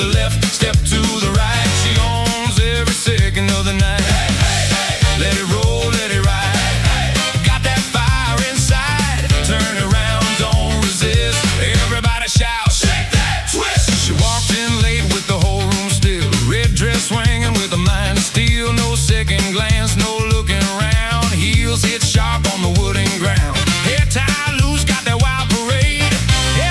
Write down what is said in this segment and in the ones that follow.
the left, step to the right. She owns every second of the night. Let it roll, let it ride. Got that fire inside. Turn around, don't resist. Everybody shout, shake that twist. She walked in late with the whole room still. Red dress swinging with a mind of steel. No second glance, no looking around. Heels hit sharp on the wooden ground. Hair tied loose, got that wild parade.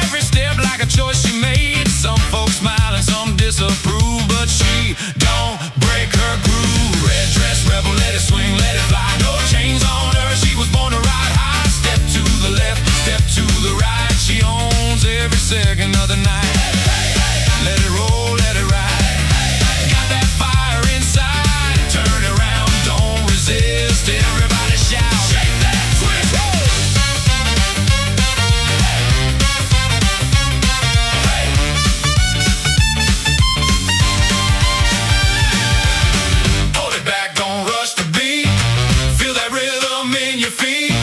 Every step like a choice she made. Some folks smile and some disapprove, but she don't break her groove. Red dress rebel, let it swing, let it fly. No chains on her, she was born to ride high. Step to the left, step to the right. She owns every second of the night. Let it roll, let it ride. Got that fire inside. Turn around, don't resist. Everybody shout, shake that twist. Hold it back, don't rush the beat. Feel that rhythm in your feet.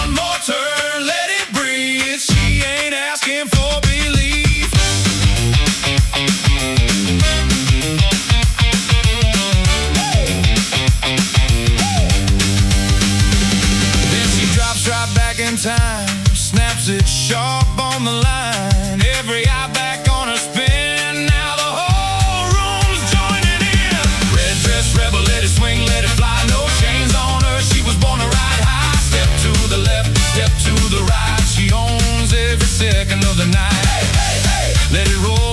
One more turn, let it breathe. She ain't asking for belief. Then she drops right back in time. Snaps it sharp on the line. Every eye back on her spin. Now the whole room's joining in. Red dress rebel, let it swing, let it fly. No chains on her, she was born to ride high. Step to the left, step to the right. She owns every second of the night. Let it roll.